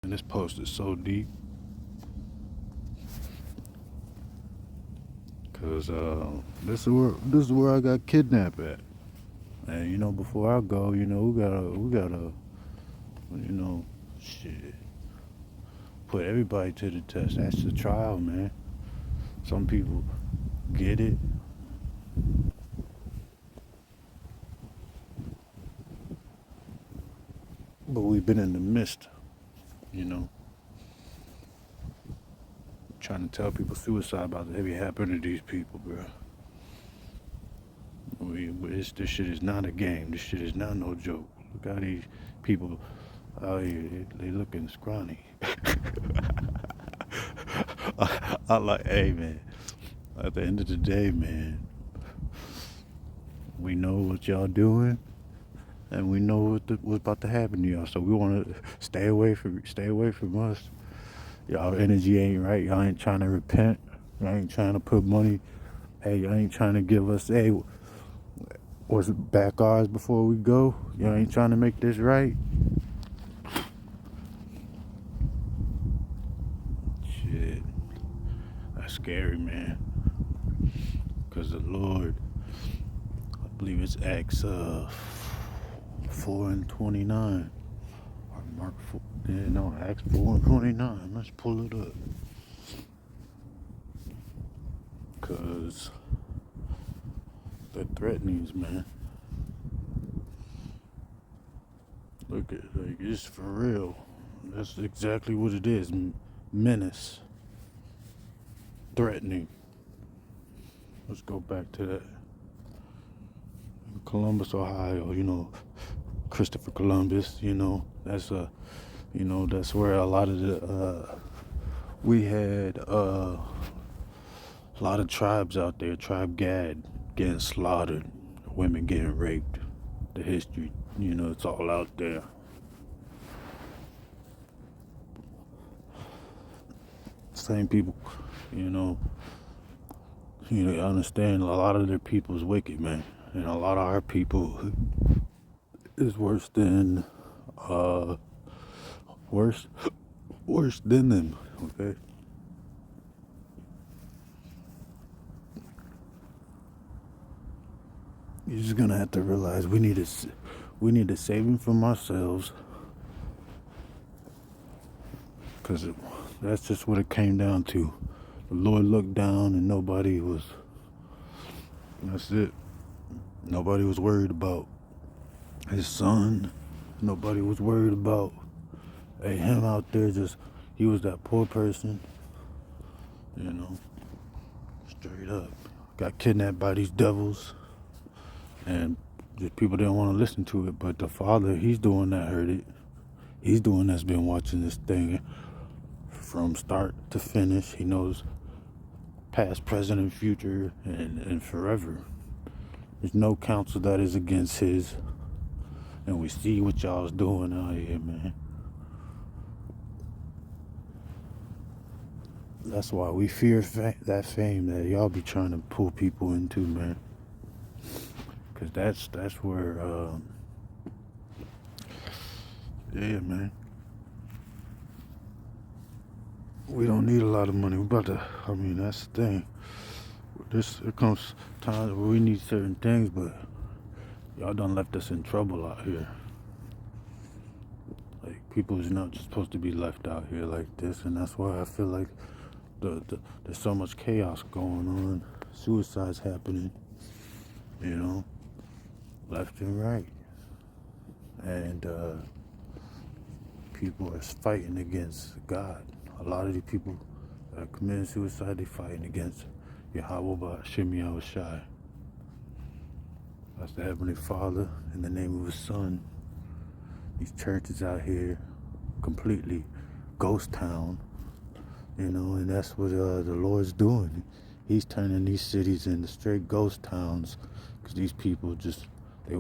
And this post is so deep. Cause this is where I got kidnapped at. And before I go, we gotta, you know, shit, put everybody to the test. That's the trial, man. Some people get it, but we've been in the midst, you know, trying to tell people suicide about to be happening to these people, bro. This shit is not a game. This shit is not no joke. Look how these people out here, they looking scrawny. I like, hey man, at the end of the day, man, we know what y'all doing, and we know what's about to happen to y'all. So we want to stay away from us. Y'all energy ain't right. Y'all ain't trying to repent. Y'all ain't trying to put money. Hey, y'all ain't trying to give us, hey, what's back ours before we go. Y'all ain't trying to make this right. Shit, that's scary, man. Cause the Lord, I believe it's Acts 4:29 or Mark 4. Yeah, no, Acts 4:29. Let's pull it up. Cause the threatenings, man. Look at, like, it's for real. That's exactly what it is. Menace, threatening. Let's go back to that. Columbus, Ohio. Christopher Columbus. That's where a lot of the we had a lot of tribes out there. Tribe Gad getting slaughtered, women getting raped. The history, it's all out there. Same people, you know, you understand a lot of their people is wicked, man, and a lot of our people is uh worse worse than them. Okay, you're just gonna have to realize we need to save him from ourselves, because that's just what it came down to. The Lord looked down and nobody was. That's it. Nobody was worried about his son. Nobody was worried about him out there. Just he was that poor person, you know, straight up. Got kidnapped by these devils, and just people didn't want to listen to it. But the father, he's the one that heard it. He's the one that's been watching this thing from start to finish. He knows past, present, and future, and forever. There's no counsel that is against his. And we see what y'all's doing out here, man. That's why we fear that fame that y'all be trying to pull people into, man. Cause that's where, yeah, man. We don't need a lot of money. That's the thing. There comes times where we need certain things, but y'all done left us in trouble out here. Like, people is not just supposed to be left out here like this, and that's why I feel like there's so much chaos going on. Suicides happening, left and right. And people are fighting against God. A lot of the people that are committing suicide, they fighting against Yahweh Ba'Shem Yahushai. That's the Heavenly Father in the name of His Son. These churches out here, completely ghost town, and that's what the Lord's doing. He's turning these cities into straight ghost towns, because these people they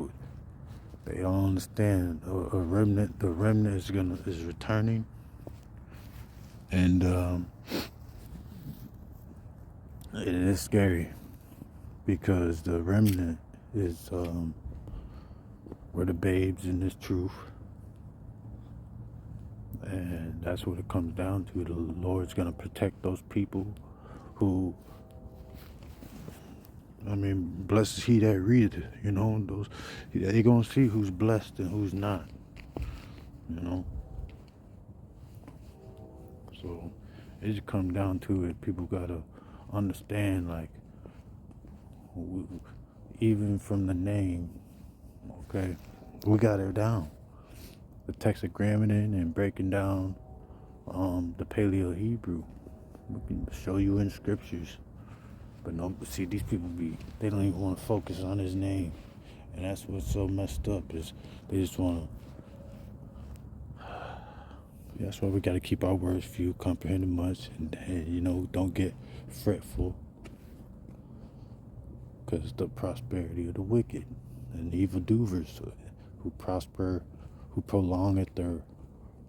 don't understand. The remnant is returning, and it is scary, because the remnant is we're the babes in this truth. And that's what it comes down to. The Lord's going to protect those people who, blessed is he that readeth, those, they're going to see who's blessed and who's not, you know. So it just comes down to it. People got to understand, like, even from the name, okay, we got it down. The Tetragrammaton and breaking down the Paleo Hebrew. We can show you in scriptures. But no, see, these people they don't even want to focus on his name. And that's what's so messed up, is they just want to. That's why we got to keep our words few, comprehending much, and don't get fretful. Because it's the prosperity of the wicked and evildoers who prosper, who prolong their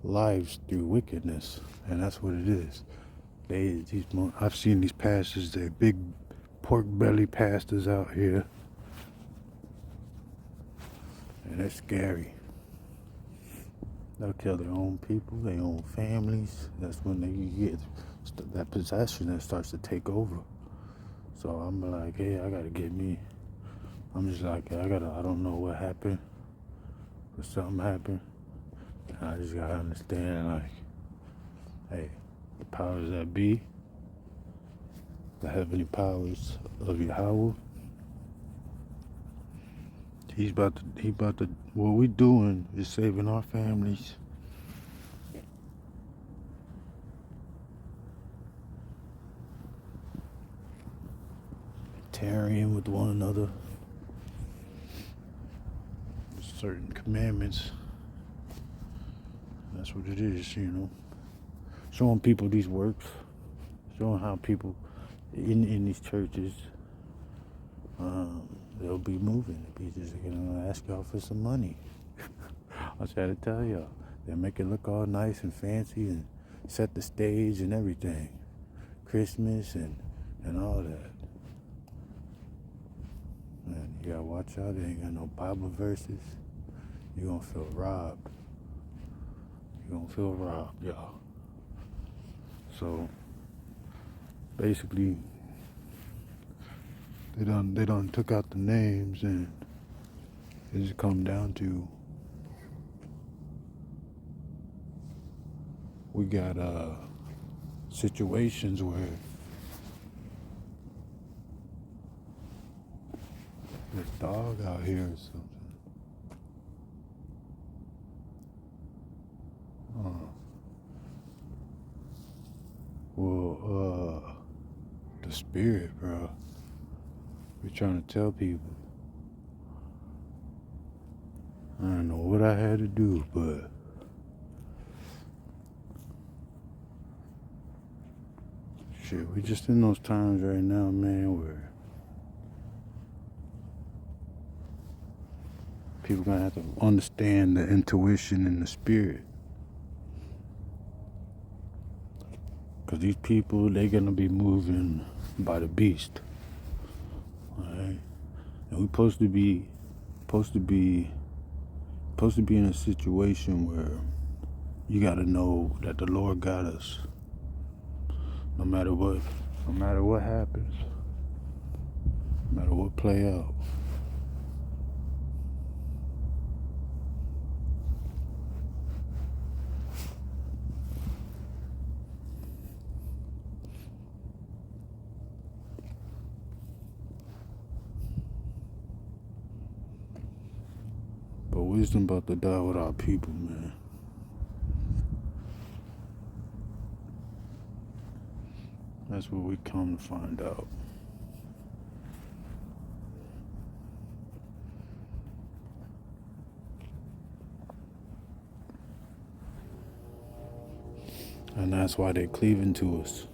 lives through wickedness. And that's what it is. I've seen these pastors, they're big pork belly pastors out here, and they're scary. They'll kill their own people, their own families. That's when they get that possession that starts to take over. So I'm like, hey, I gotta get me. I'm just like, I don't know what happened, but something happened. And I just gotta understand, like, hey, the powers that be, the heavenly powers of Yahweh, he about to, what we doing is saving our families. Tarrying with one another. Certain commandments. That's what it is, Showing people these works. Showing how people in these churches, they'll be moving. They'll be just gonna ask y'all for some money. I try to tell y'all. They'll make it look all nice and fancy and set the stage and everything. Christmas and all that. And you gotta watch out. They ain't got no Bible verses. You're gonna feel robbed. Y'all. So basically, they done took out the names, and it just come down to, we got situations where this dog out here or something. The spirit, bro. We're trying to tell people. I don't know what I had to do, but shit, we just in those times right now, man, where people gonna have to understand the intuition and the spirit. Because these people, they're gonna be moving by the beast. Alright? And we're supposed to be in a situation where you gotta know that the Lord got us. No matter what happens, no matter what play out. But wisdom about to die with our people, man. That's what we come to find out. And that's why they're cleaving to us.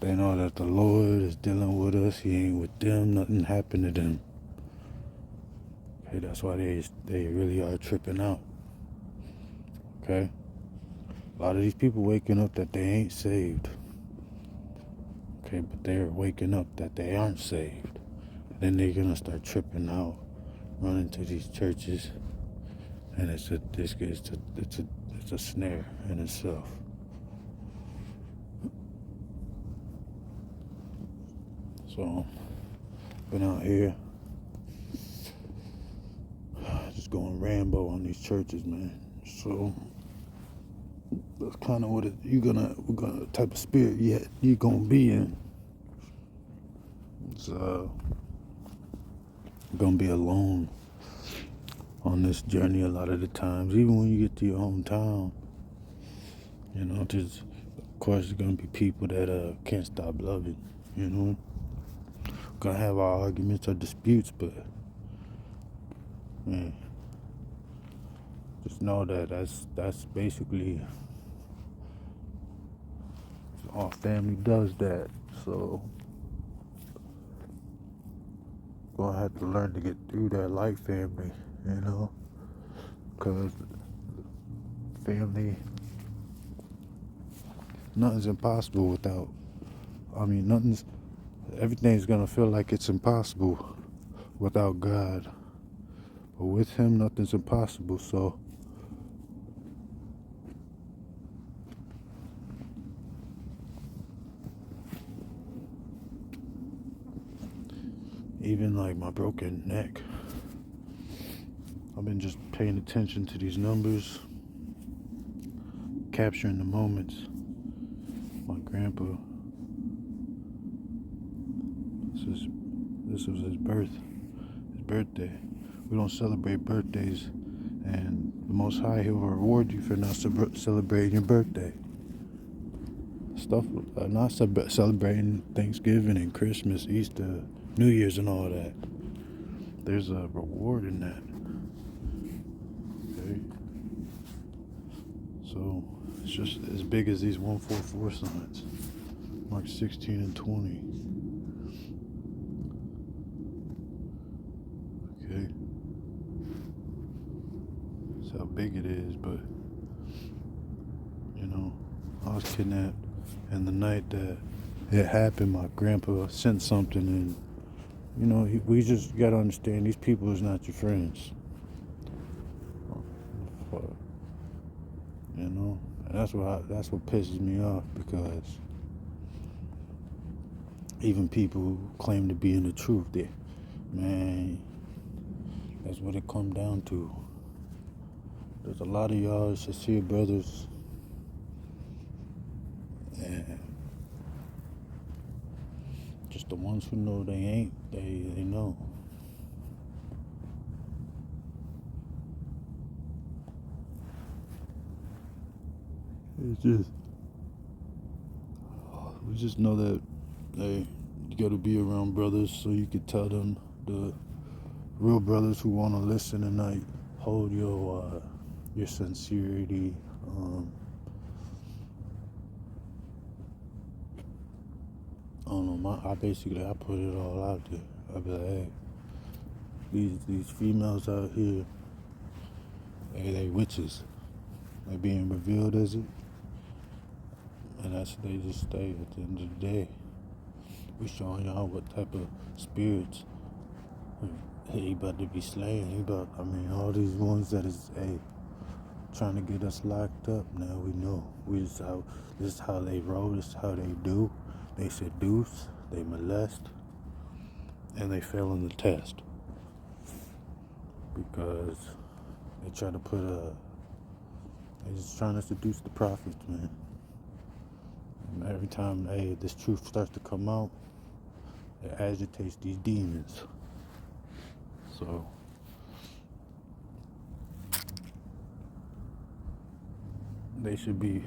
They know that the Lord is dealing with us. He ain't with them. Nothing happened to them. Okay, that's why they really are tripping out. Okay? A lot of these people waking up that they ain't saved. Okay, but they're waking up that they aren't saved. Then they're gonna start tripping out, running to these churches and it's a snare in itself. So, been out here just going Rambo on these churches, man. So that's kind of what we're gonna type of spirit you gonna be in. It's gonna be alone on this journey a lot of the times. Even when you get to your hometown, there's of course there's gonna be people that can't stop loving. Gonna have our arguments or disputes, but man, just know that that's basically our family does that. So gonna have to learn to get through that like family, because family, nothing's impossible without. Everything's gonna feel like it's impossible without God, but with Him, nothing's impossible. So even like my broken neck, I've been just paying attention to these numbers, capturing the moments. My grandpa, this was his birthday. We don't celebrate birthdays, and the Most High, He'll reward you for not celebrating your birthday. Not celebrating Thanksgiving and Christmas, Easter, New Year's and all that. There's a reward in that. Okay? So it's just as big as these 144 signs. Mark 16 and 20. Okay? That's how big it is, but I was kidnapped, and the night that it happened, my grandpa sent something, and we just gotta understand these people is not your friends. And that's what pisses me off, because even people who claim to be in the truth, man, that's what it come down to. There's a lot of y'all sincere brothers, and just the ones who know they ain't, they know. We just know that, hey, you gotta be around brothers so you can tell them, the real brothers who want to listen and not hold your sincerity. I don't know. I put it all out there. I be like, hey, these females out here, hey, they witches. They being revealed as it, and they just stay. At the end of the day, we showing y'all what type of spirits he about to be slaying. All these ones that is trying to get us locked up. Now we know. This is how they roll. This is how they do. They seduce, they molest, and they fail on the test, because they try to they're just trying to seduce the prophets, man. And every time, this truth starts to come out, it agitates these demons. So they should be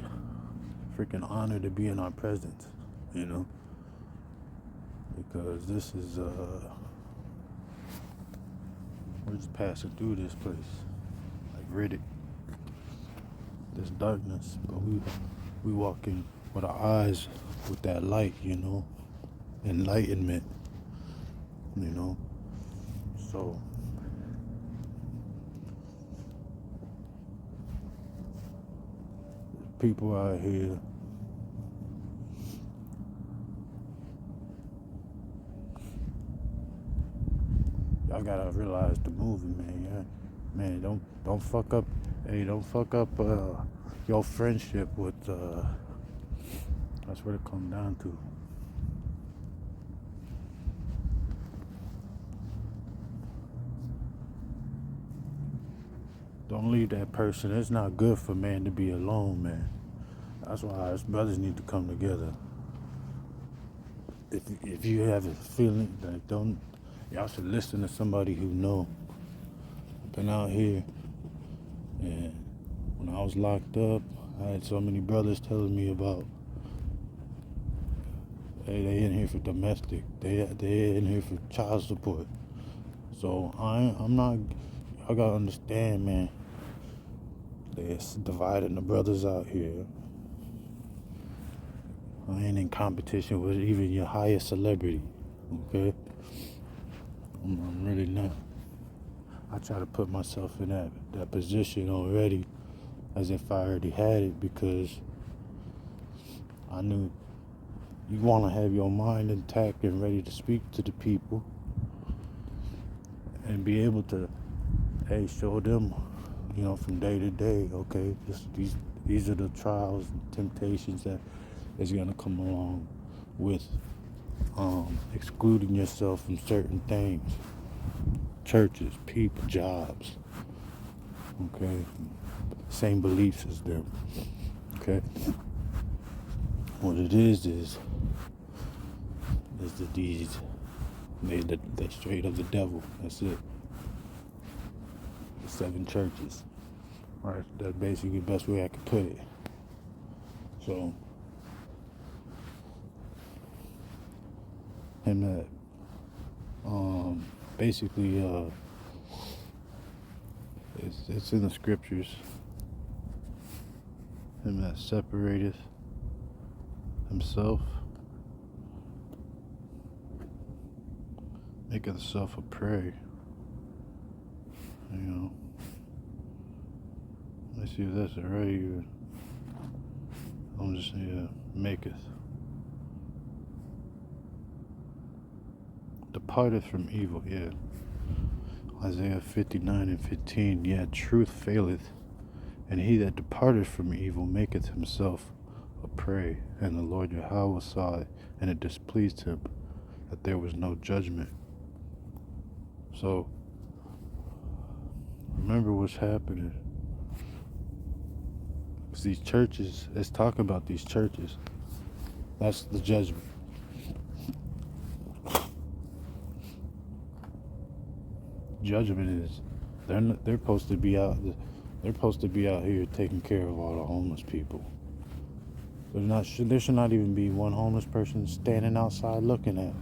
freaking honored to be in our presence, because this is we're just passing through this place like Riddick, this darkness, but we walking with our eyes with that light, enlightenment, so people out here y'all gotta realize the movie, man. Man, don't fuck up. Hey, don't fuck up your friendship with. That's what it comes down to. Don't leave that person. It's not good for man to be alone, man. That's why us brothers need to come together. If you have a feeling that don't, y'all should listen to somebody who know. Been out here, and when I was locked up, I had so many brothers telling me about, hey, they in here for domestic, they in here for child support. So I'm not. I gotta understand, man. They're dividing the brothers out here. I ain't in competition with even your highest celebrity, okay? I'm really not. I try to put myself in that position already, as if I already had it, because I knew you want to have your mind intact and ready to speak to the people and be able to, hey, show them, from day to day, okay, these are the trials and temptations that is going to come along with excluding yourself from certain things, churches, people, jobs, okay, same beliefs as them, okay. What it is the deeds made the straight of the devil. That's it. The 7 churches. All right, that's basically the best way I could put it. So, him that basically it's in the scriptures. Him that separateth himself, maketh himself a prey. Let's see if that's it right here. I'm just saying, maketh. Departeth from evil, yeah. Isaiah 59:15, yeah, truth faileth, and he that departeth from evil maketh himself a prey. And the Lord Yahweh saw it, and it displeased him that there was no judgment. So, remember what's happening. Because these churches, let's talk about these churches. That's the judgment. Judgment is they're supposed to be out. They're supposed to be out here taking care of all the homeless people. There should not even be one homeless person standing outside looking at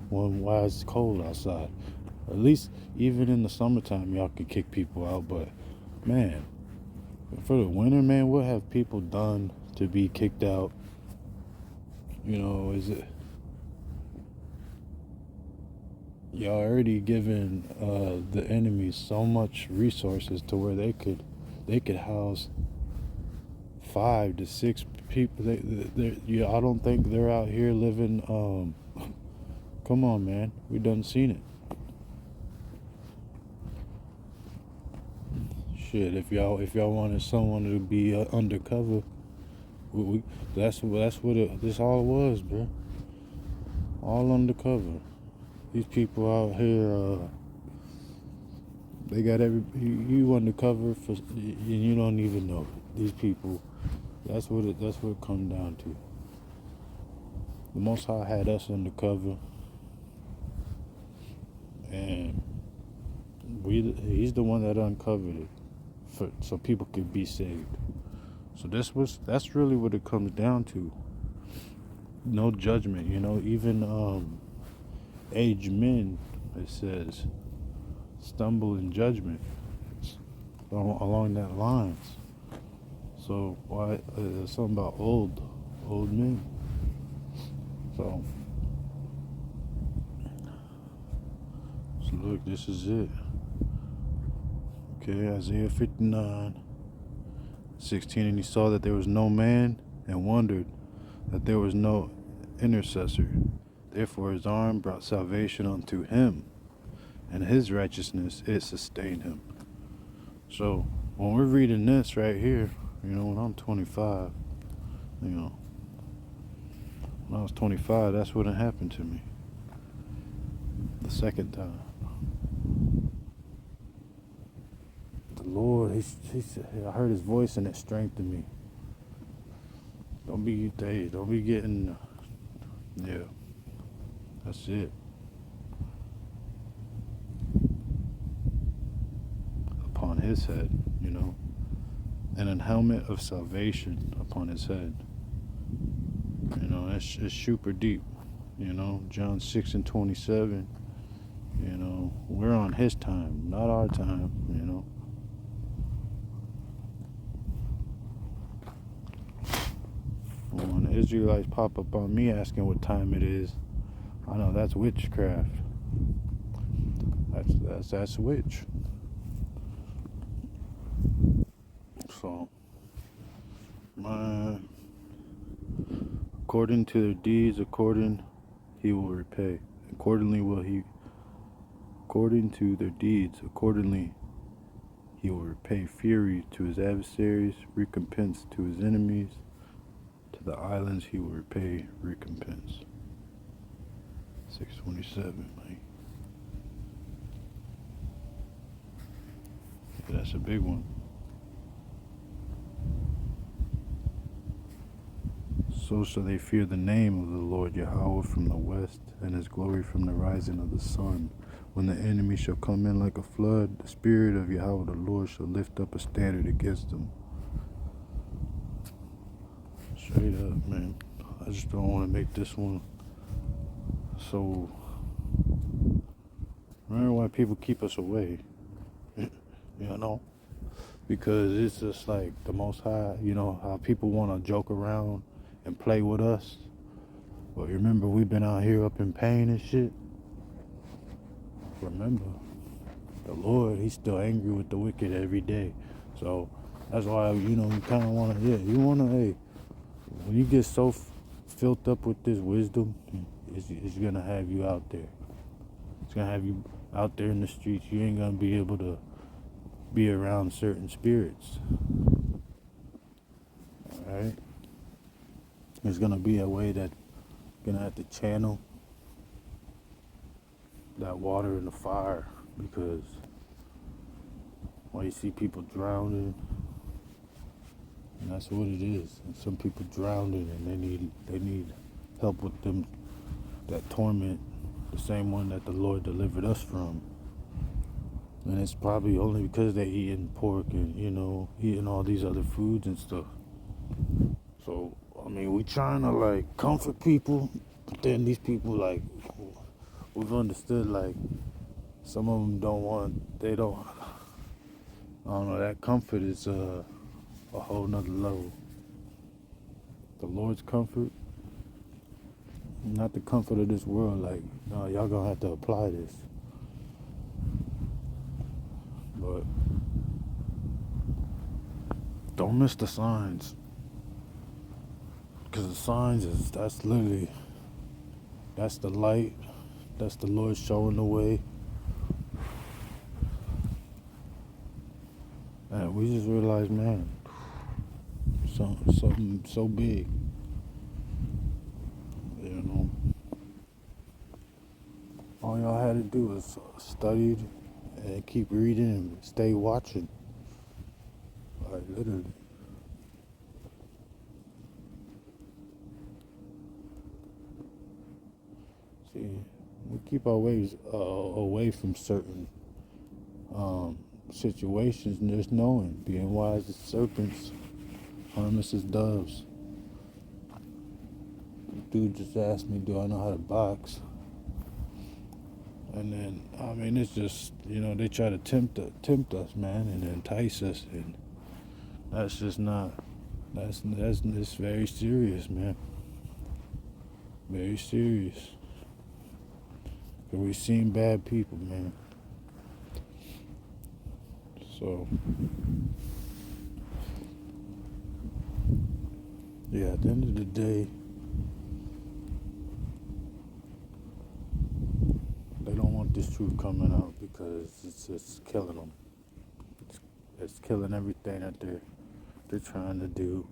one while it's cold outside. At least even in the summertime, y'all can kick people out. But man, for the winter, man, what have people done to be kicked out? Is it? Y'all already given the enemy so much resources to where they could house 5 to 6 people. I don't think they're out here living. Come on, man, we done seen it. Shit, if y'all wanted someone to be undercover, that's what this all was, bro. All undercover. These people out here, they got you undercover for, and you don't even know it. These people, that's what it comes down to. The Most High had us undercover, and he's the one that uncovered it, so people could be saved. So that's really what it comes down to. No judgment, even aged men, it says, stumble in judgment along that lines. So why something about old men? So look, this is it. Okay, Isaiah 59:16, and he saw that there was no man, and wondered that there was no intercessor. Therefore his arm brought salvation unto him, and his righteousness it sustained him. So when we're reading this right here, when I'm 25, you know, when I was 25, that's what had happened to me the second time. The Lord, he said, I heard his voice and it strengthened me. Don't be getting, yeah, that's it. Upon his head, and a helmet of salvation upon his head. It's super deep. John 6 and 27. We're on his time, not our time. When the Israelites pop up on me asking what time it is, I know that's witchcraft. That's witch. So, according to their deeds, he will repay. According to their deeds, accordingly he will repay fury to his adversaries, recompense to his enemies. To the islands he will repay recompense. 627, man. Yeah, that's a big one. So shall they fear the name of the Lord Yahweh from the west, and his glory from the rising of the sun. When the enemy shall come in like a flood, the spirit of Yahweh the Lord shall lift up a standard against them. Straight up, man. I just don't want to make this one so. Remember why people keep us away? Because it's just like the Most High, how people want to joke around and play with us. But remember, we've been out here up in pain and shit. Remember, the Lord, he's still angry with the wicked every day. So that's why, you kind of want to, hey, when you get so filled up with this wisdom, it's going to have you out there. It's going to have you out there in the streets. You ain't going to be able to be around certain spirits. Alright? There's going to be a way that you're going to have to channel that water in the fire, because when you see people drowning, and that's what it is. And some people drowning and they need help with them, that torment, the same one that the Lord delivered us from. And it's probably only because they're eating pork and, eating all these other foods and stuff. So, we trying to, like, comfort people, but then these people, like, we've understood, like, some of them I don't know, that comfort is a whole nother level. The Lord's comfort, not the comfort of this world, like, no, y'all gonna have to apply this. But don't miss the signs. Because the signs that's the light. That's the Lord showing the way. And we just realized, man, something so big. All y'all had to do was study and keep reading and stay watching. Like, literally. See, we keep our ways away from certain situations, and there's knowing, being wise as serpents, harmless as doves. Dude just asked me, do I know how to box? And then, it's just, they try to tempt us, man, and entice us, and that's just not, that's very serious, man. Very serious. Because we've seen bad people, man. So, yeah, at the end of the day, they don't want this truth coming out because it's killing them. It's killing everything that they're trying to do.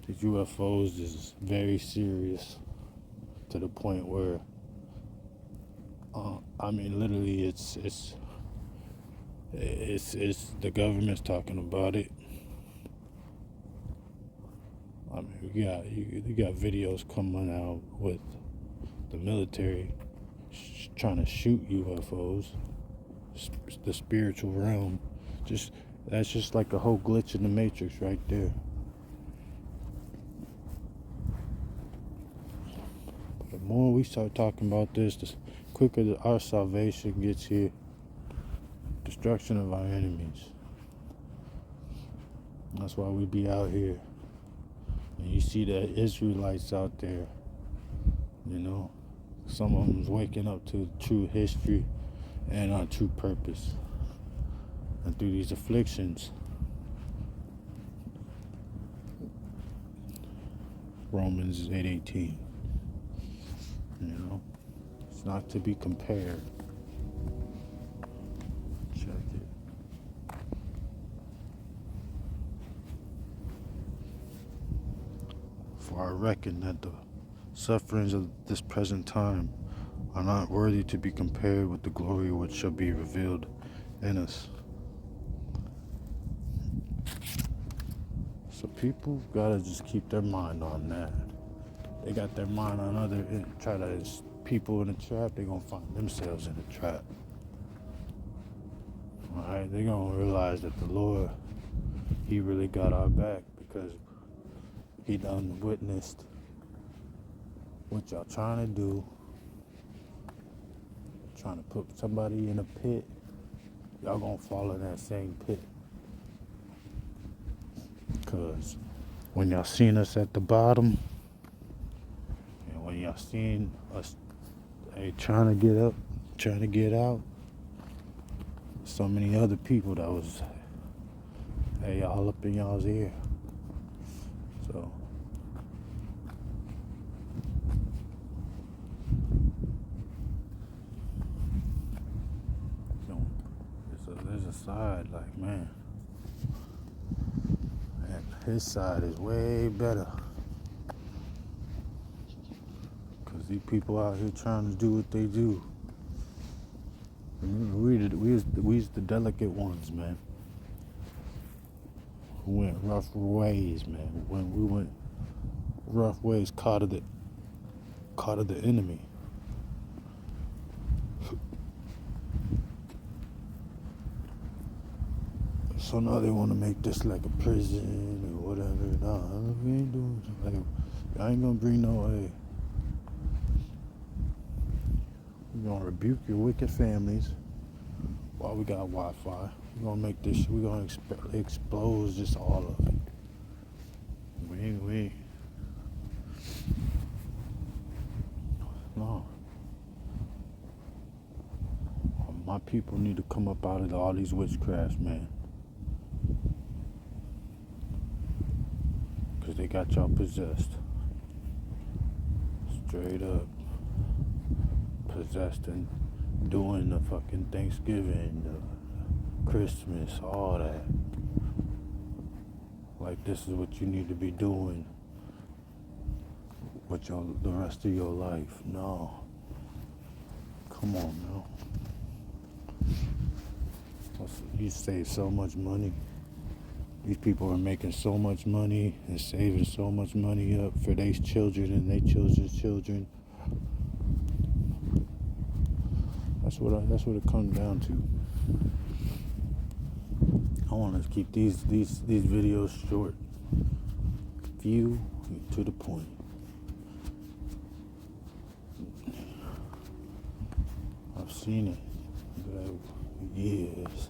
These UFOs is very serious to the point where, I mean, literally, it's the government's talking about it. I mean, you got videos coming out with the military trying to shoot UFOs, the spiritual realm. That's just like a whole glitch in the matrix right there. The more we start talking about this, the quicker our salvation gets here. Destruction of our enemies. That's why we be out here. And you see the Israelites out there, you know. Some of them's waking up to true history and our true purpose. And through these afflictions, Romans 8:18. You know, it's not to be compared. Check it. For I reckon that the sufferings of this present time are not worthy to be compared with the glory which shall be revealed in us. So people gotta just keep their mind on that. They got their mind on other, try to people in a trap, they gonna find themselves in a trap. Alright, they gonna realize that the Lord, He really got our back because He done witnessed what y'all trying to do, trying to put somebody in a pit. Y'all gonna fall in that same pit. Cause when y'all seen us at the bottom, and when y'all seen us trying to get up, trying to get out, so many other people that was all up in y'all's ear. So there's a side like, man, his side is way better. Because these people out here trying to do what they do. We's the delicate ones, man. Who went rough ways, man. When we went rough ways, caught of the enemy. So now they want to make this like a prison or whatever. Nah, we ain't doing like, I ain't gonna bring no way. We're gonna rebuke your wicked families while we got Wi-Fi. We're gonna make this. We're gonna expose just all of it. We no. My people need to come up out of all these witchcrafts, man. Because they got y'all possessed. Straight up. Possessed and doing the fucking Thanksgiving, the Christmas, all that. Like this is what you need to be doing with the rest of your life. No. Come on, now. You save so much money. These people are making so much money and saving so much money up for their children and their children's children. That's what it comes down to. I want to keep these videos short, few, to the point. I've seen it. Years.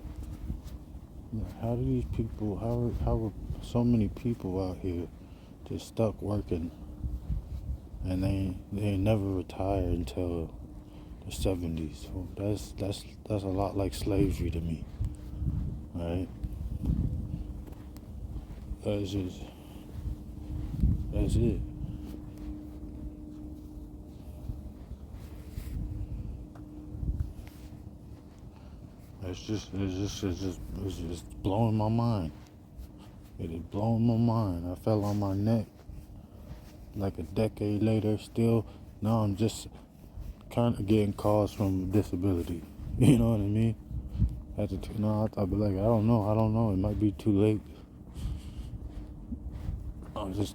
How do these people? How are so many people out here just stuck working, and they never retire until the 70s? So that's a lot like slavery to me, right? That's it. it's just blowing my mind. It is blowing my mind. I fell on my neck like a decade later. Still, now I'm just kind of getting calls from disability. You know what I mean? I'd be like, I don't know. It might be too late. That's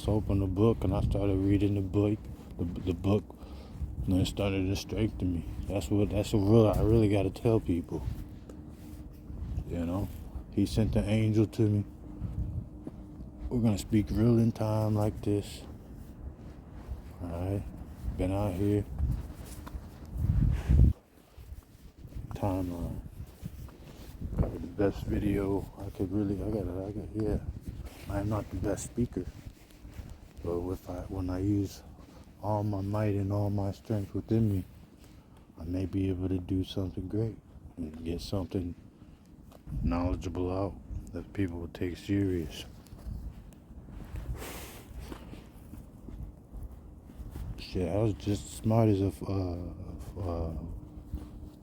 opened the book and I started reading the book, and it started to strengthen me. I really got to tell people. You know, he sent an angel to me. We're gonna speak real in time like this. Alright, been out here. Timeline. Probably the best video yeah. I'm not the best speaker, but when I use all my might and all my strength within me, I may be able to do something great and get something knowledgeable out that people will take serious. Shit, I was just as smart as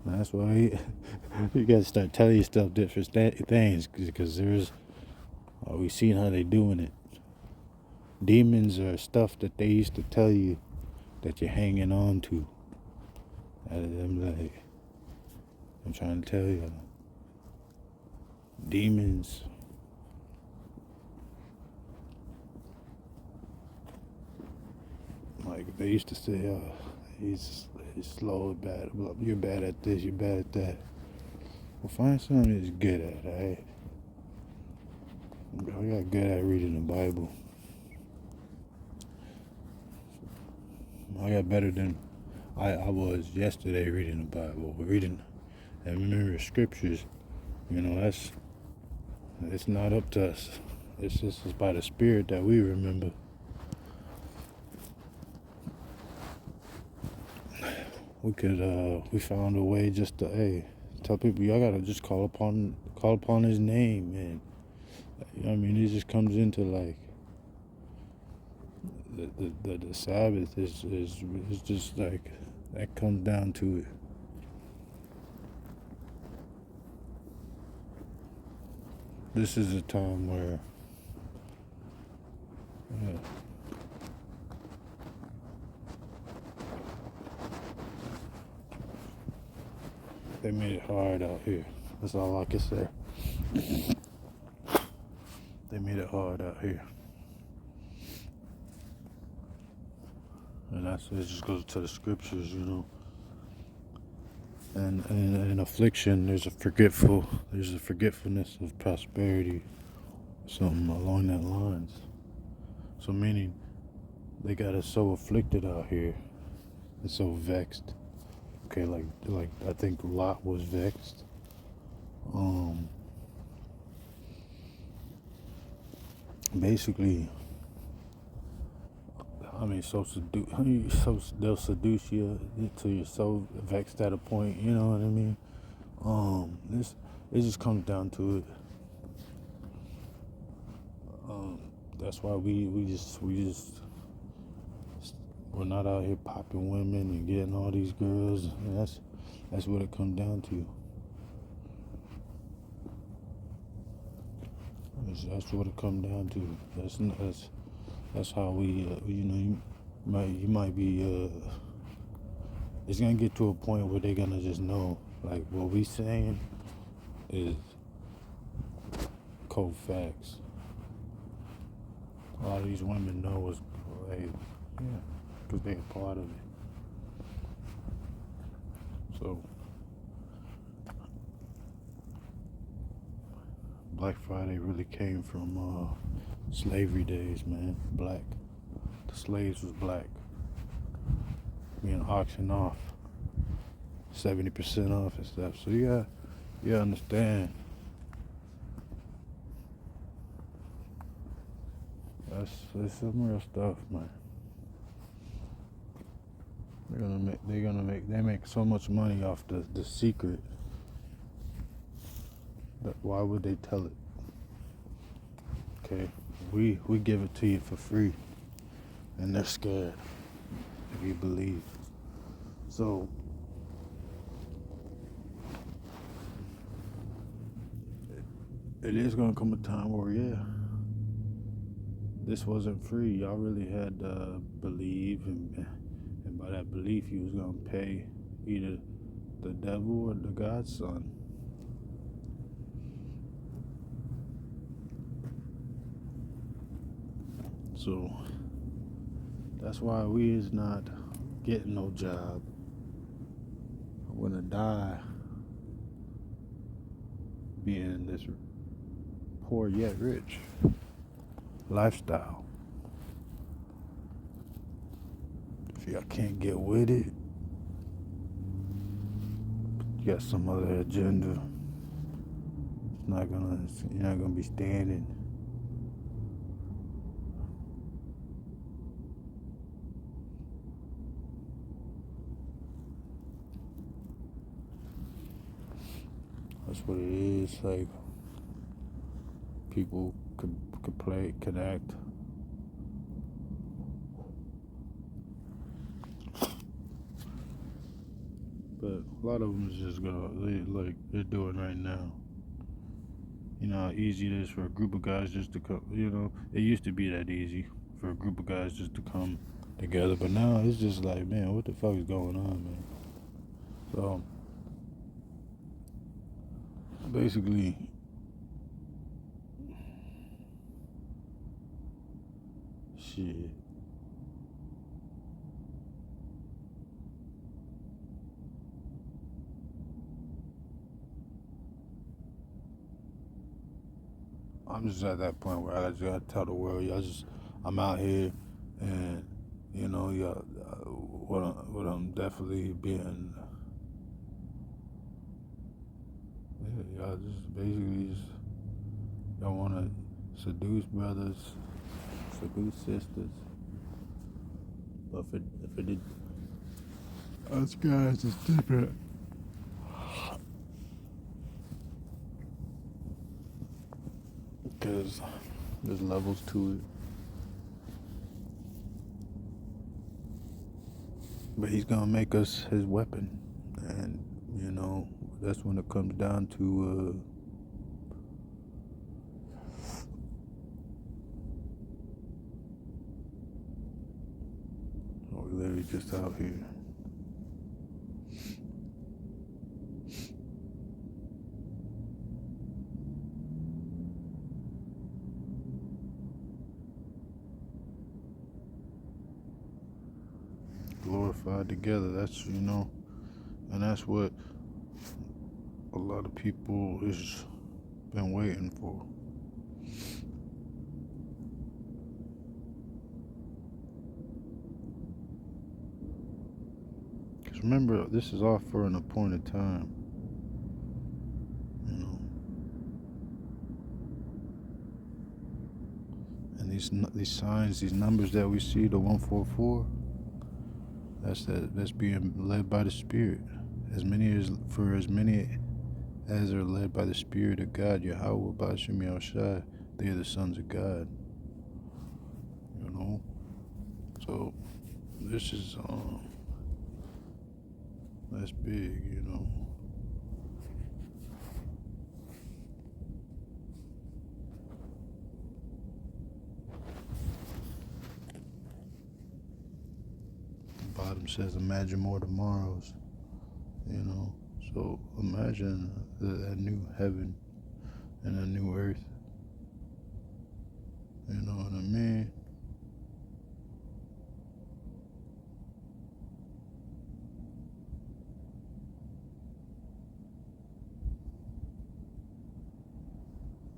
that's why you gotta start telling yourself different things, because we seen how they doing it. Demons are stuff that they used to tell you that you're hanging on to. I'm trying to tell you, demons. Like they used to say, he's slow, bad. You're bad at this. You're bad at that. Well, find something that's good at. Alright. I got good at reading the Bible. I got better than I was yesterday reading the Bible. Reading and remember scriptures. It's not up to us. It's by the Spirit that we remember. We found a way just to, tell people, y'all gotta just call upon his name, and it just comes into like the Sabbath is just like that comes down to it. This is a time where they made it hard out here. That's all I can say. They made it hard out here. And it just goes to the scriptures, And in affliction, there's a forgetfulness of prosperity, something along that lines. So meaning, they got us so afflicted out here, and so vexed. Okay, like I think Lot was vexed. Basically, they'll seduce you till you're so vexed at a point. You know what I mean? It just comes down to it. That's why we're not out here popping women and getting all these girls. And that's what it comes down to. That's what it comes down to. That's how we. You might be. It's gonna get to a point where they're gonna just know, like, what we saying is cold facts. A lot of these women know what's because they're a part of it. So Black Friday really came from slavery days, man. Black. The slaves was black. Being auctioned off. 70% off and stuff. So you understand. That's some real stuff, man. They make so much money off the secret. That why would they tell it? Okay, we give it to you for free, and they're scared if you believe. So it is gonna come a time where, yeah, this wasn't free. Y'all really had to believe, and by that belief, you was gonna pay either the devil or the God's son. So that's why we is not getting no job. I'm gonna die being this poor yet rich lifestyle. If y'all can't get with it, you got some other agenda. You're not gonna be standing. That's what it is. Like, people could play, could act. But a lot of them is just they're doing right now. You know how easy it is for a group of guys just to come. You know, it used to be that easy for a group of guys just to come together, but now it's just like, man, what the fuck is going on, man? So basically, shit. I'm just at that point where I just gotta tell the world, I'm out here, and you know, y'all, what I'm definitely being, yeah, y'all just basically y'all wanna seduce brothers, seduce sisters, but if it did, us guys is different, because there's levels to it. But he's gonna make us his weapon, and you know that's when it comes down to we're literally just out here. Glorified together. That's, you know, and that's what a lot of people is been waiting for. Because remember, this is all for an appointed time. You know, and these signs, these numbers that we see, the 144, that's being led by the Spirit. As many as are led by the Spirit of God, Yahweh Bashim Yahushai, they are the sons of God. You know, so this is that's big. You know. The bottom says, "Imagine more tomorrows." You know, so imagine a new heaven and a new earth. You know what I mean?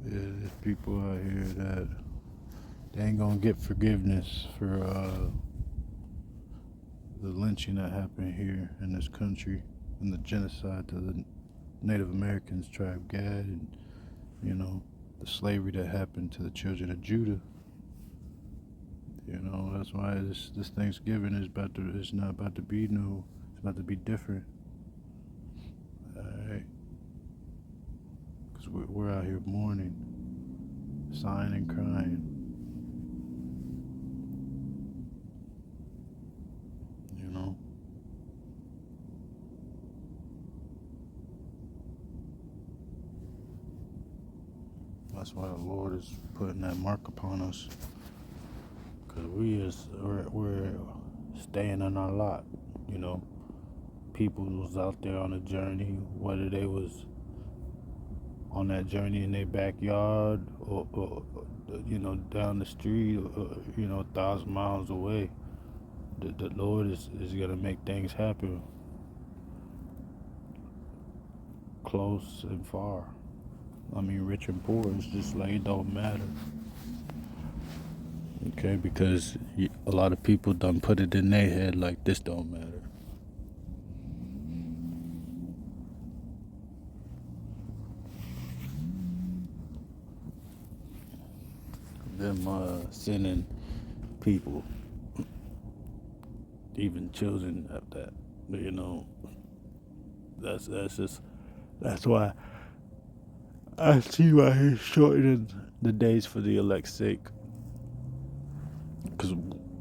Yeah, there's people out here that they ain't gonna get forgiveness for the lynching that happened here in this country and the genocide to the Native Americans, tribe Gad, and you know the slavery that happened to the children of Judah. You know, that's why this Thanksgiving is not about to be new. It's about to be different. All right, because we're out here mourning, sighing and crying. You know. That's why the Lord is putting that mark upon us. Because we're staying in our lot, you know. People was out there on a journey, whether they was on that journey in their backyard or down the street or 1,000 miles away. The Lord is gonna make things happen close and far. I mean, rich and poor. It's just like it don't matter. Okay, because a lot of people done put it in their head like this don't matter. Them sending people, even children, at that. You know, that's why I see why he's shortening the days for the elect's sake. Because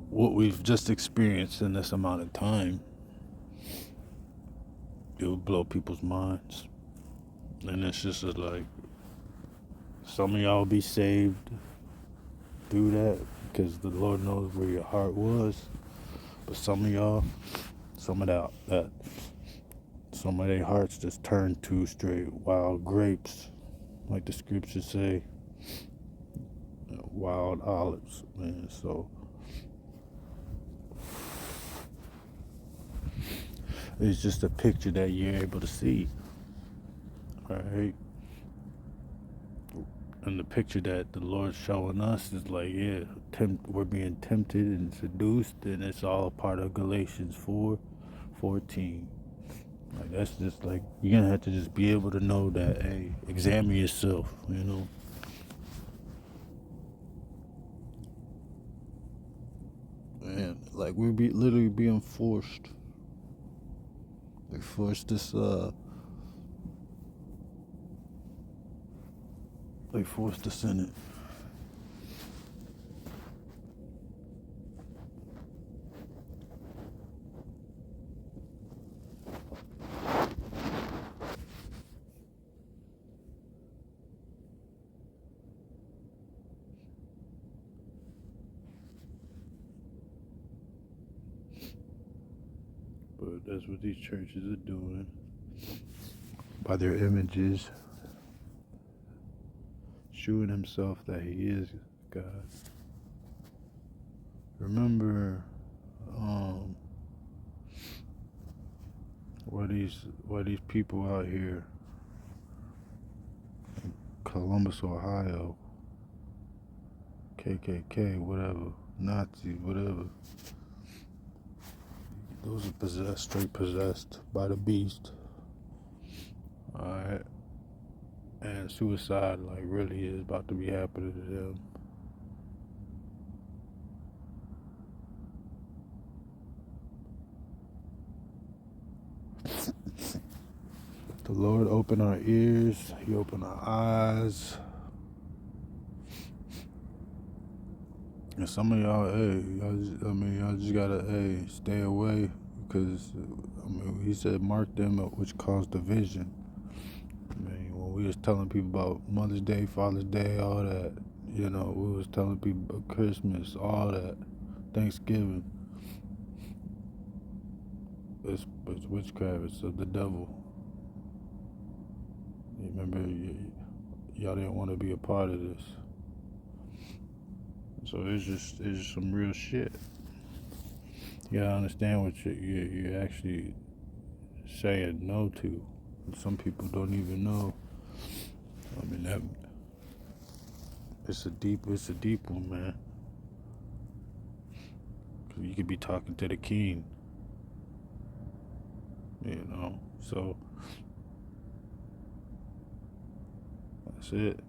what we've just experienced in this amount of time, it will blow people's minds. And it's just like, some of y'all will be saved through that because the Lord knows where your heart was. But some of y'all, some of their hearts just turned to straight wild grapes, like the scriptures say, wild olives, man. So it's just a picture that you're able to see, right? And the picture that the Lord's showing us is like, yeah, we're being tempted and seduced, and it's all a part of Galatians 4:14. Like, that's just like, you're gonna have to just be able to know that, hey, examine yourself, you know. And like, we're literally being forced. They forced us, in it. But that's what these churches are doing. By their images, showing himself that he is God. Remember, why these people out here in Columbus, Ohio, KKK, whatever, Nazis, whatever. Those are straight possessed by the beast. Alright. And suicide, like, really is about to be happening to them. The Lord opened our ears, He opened our eyes. And some of y'all, y'all just gotta, stay away, because, He said, mark them which cause division. When we was telling people about Mother's Day, Father's Day, all that, we was telling people about Christmas, all that, Thanksgiving. It's witchcraft, it's of the devil. You remember, y'all didn't want to be a part of this. So it's just some real shit. You gotta understand what you're actually saying no to. Some people don't even know. That it's a deep one, man. 'Cause you could be talking to the king, So that's it.